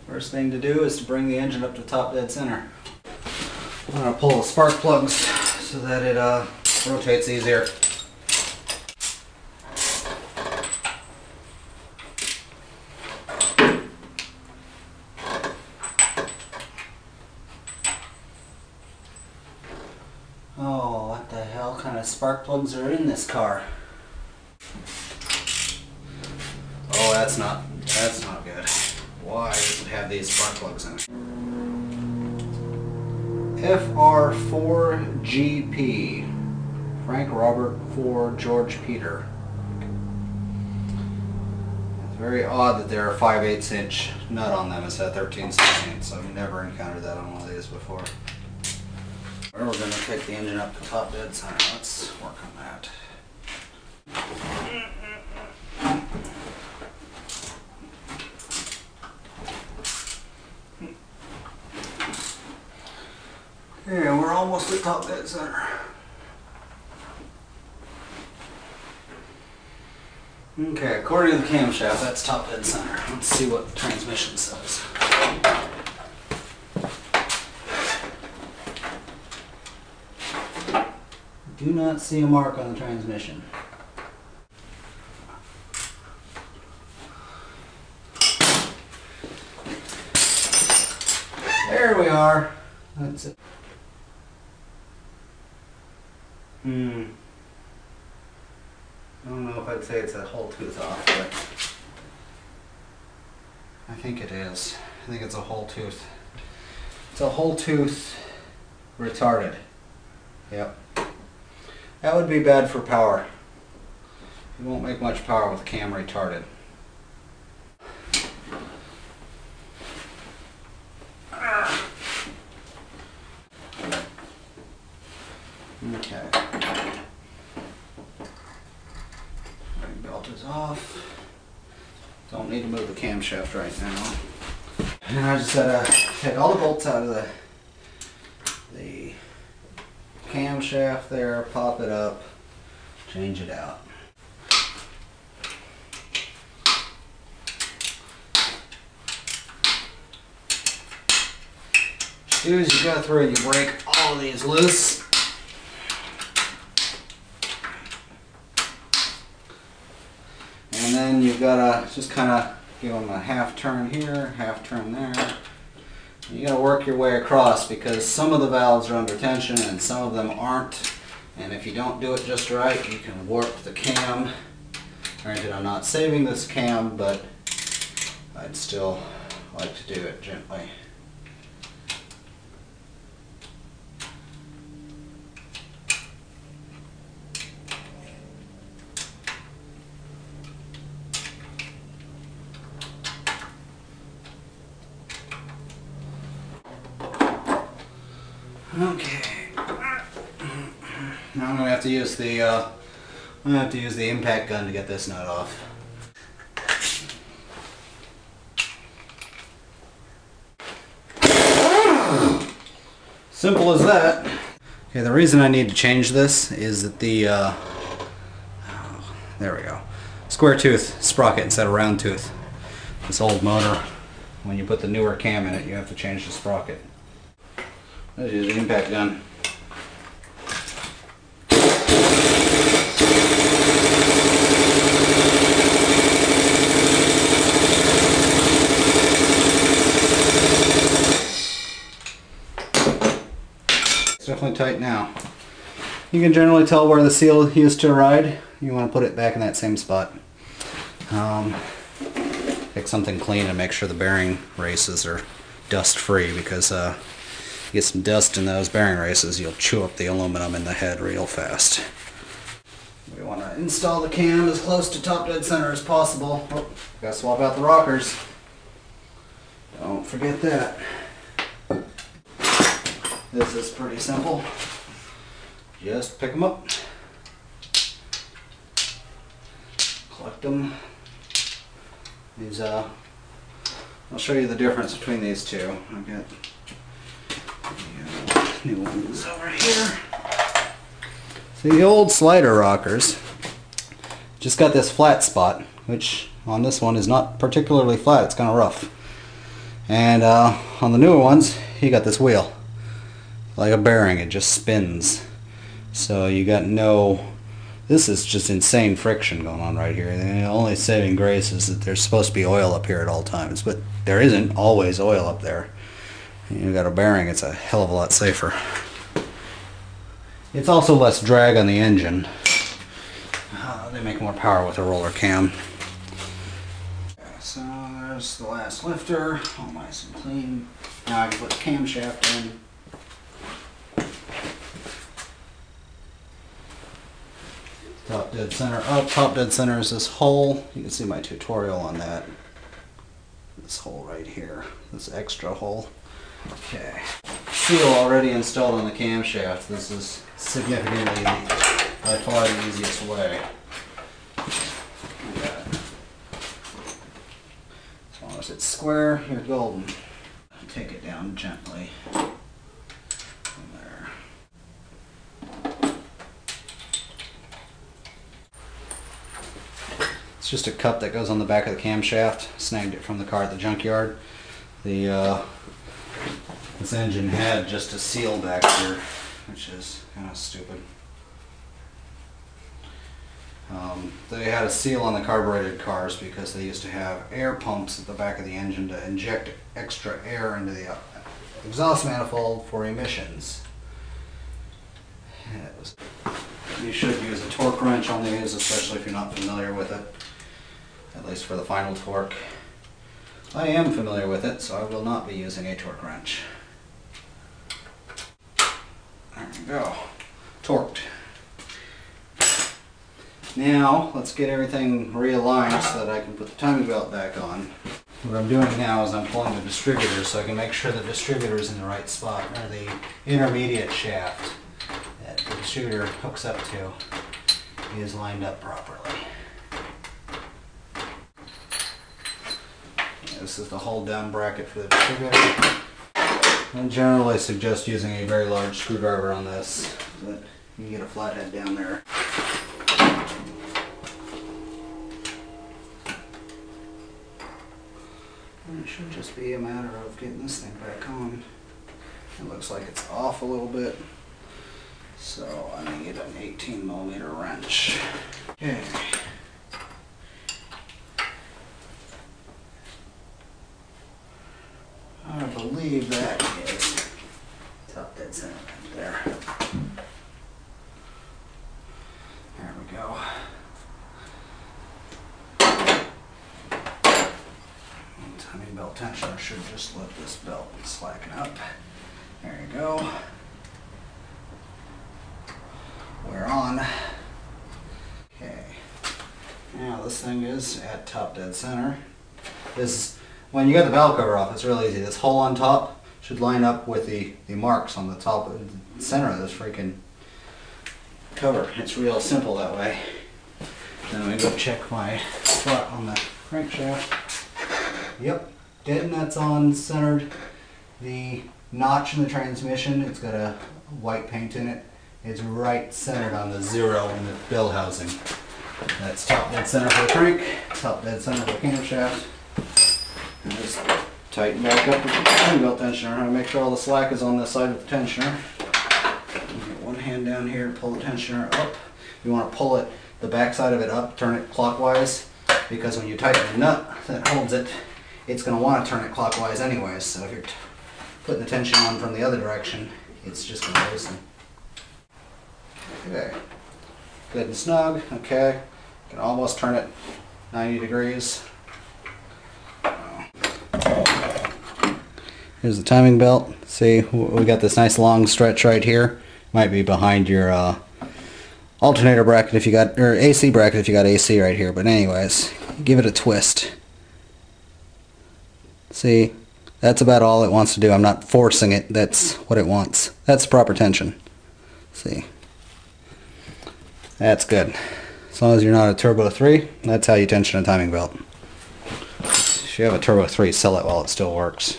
First thing to do is to bring the engine up to top dead center. I'm going to pull the spark plugs so that it rotates easier. Oh, what the hell kind of spark plugs are in this car? Oh, that's not good. Why does it have these spark plugs in it? FR4GP. Frank Robert 4 George Peter. It's very odd that there are 5/8 inch nut on them instead of 13/16. I've never encountered that on one of these before. We're going to take the engine up to top dead center. Let's work on that. Okay, we're almost at top dead center. Okay, according to the camshaft, that's top dead center. Let's see what the transmission says. Do not see a mark on the transmission. There we are. That's it. I don't know if I'd say it's a whole tooth off, but I think it is. I think it's a whole tooth. It's a whole tooth retarded. Yep. That would be bad for power. You won't make much power with cam retarded. Okay. Ring belt is off. Don't need to move the camshaft right now. And I just gotta take all the bolts out of the camshaft there, pop it up, change it out. Do as you go through, you break all of these loose. And then you've got to just kind of give them a half turn here, half turn there. You got to work your way across because some of the valves are under tension and some of them aren't. And if you don't do it just right, you can warp the cam. Granted, I'm not saving this cam, but I'd still like to do it gently. Okay. Now I'm going to have to use the impact gun to get this nut off. Simple as that. Okay, the reason I need to change this is that the there we go. Square tooth sprocket instead of round tooth. This old motor, when you put the newer cam in it, you have to change the sprocket. Let's use the impact gun. It's definitely tight now. You can generally tell where the seal used to ride. You want to put it back in that same spot. Pick something clean and make sure the bearing races are dust free, because get some dust in those bearing races, you'll chew up the aluminum in the head real fast. We want to install the cam as close to top dead center as possible. Oh, gotta swap out the rockers. Don't forget that. This is pretty simple. Just pick them up, collect them. These I'll show you the difference between these two. I've got new ones over here. See, the old slider rockers just got this flat spot, which on this one is not particularly flat, it's kind of rough. And on the newer ones, you got this wheel. Like a bearing, it just spins. So you got no... This is just insane friction going on right here. The only saving grace is that there's supposed to be oil up here at all times, but there isn't always oil up there. You got a bearing, it's a hell of a lot safer. It's also less drag on the engine. They make more power with a roller cam. So there's the last lifter, all nice and clean. Now I can put the camshaft in. Top dead center up. Top dead center is this hole. You can see my tutorial on that. This hole right here. This extra hole. Okay. Seal already installed on the camshaft. This is significantly by far the easiest way. As long as it's square, you're golden. Take it down gently. There. It's just a cup that goes on the back of the camshaft. Snagged it from the car at the junkyard. This engine had just a seal back here, which is kind of stupid. They had a seal on the carbureted cars because they used to have air pumps at the back of the engine to inject extra air into the exhaust manifold for emissions. You should use a torque wrench on these, especially if you're not familiar with it, at least for the final torque. I am familiar with it, so I will not be using a torque wrench. There we go. Torqued. Now, let's get everything realigned so that I can put the timing belt back on. What I'm doing now is I'm pulling the distributor so I can make sure the distributor is in the right spot, or the intermediate shaft that the distributor hooks up to is lined up properly. This is the hold down bracket for the distributor. I generally suggest using a very large screwdriver on this so that you can get a flathead down there. And it should just be a matter of getting this thing back on. It looks like it's off a little bit, so I need an 18mm wrench. Okay. I believe that is top dead center right there. There we go. Timing belt tensioner should just let this belt slacken up. There you go. We're on. Okay. Now this thing is at top dead center. When you get the valve cover off, it's really easy. This hole on top should line up with the marks on the top, the center of this freaking cover. It's real simple that way. Then I'm going to go check my spot on the crankshaft. Yep, dead nuts on, centered. The notch in the transmission, it's got a white paint in it. It's right centered on the zero in the bell housing. That's top dead center for the crank, top dead center for the camshaft. And just tighten back up with the timing belt tensioner. I make sure all the slack is on this side of the tensioner. Get one hand down here, pull the tensioner up. You want to pull it, the back side of it up, turn it clockwise, because when you tighten the nut that holds it, it's going to want to turn it clockwise anyways. So if you're putting the tension on from the other direction, it's just going to loosen. Okay, good and snug. Okay, you can almost turn it 90 degrees. Here's the timing belt. See, we got this nice long stretch right here. Might be behind your alternator bracket if you got, or AC bracket if you got AC right here. But anyways, give it a twist. See, that's about all it wants to do. I'm not forcing it. That's what it wants. That's proper tension. See, that's good. As long as you're not a Turbo 3, that's how you tension a timing belt. If you have a Turbo 3, sell it while it still works.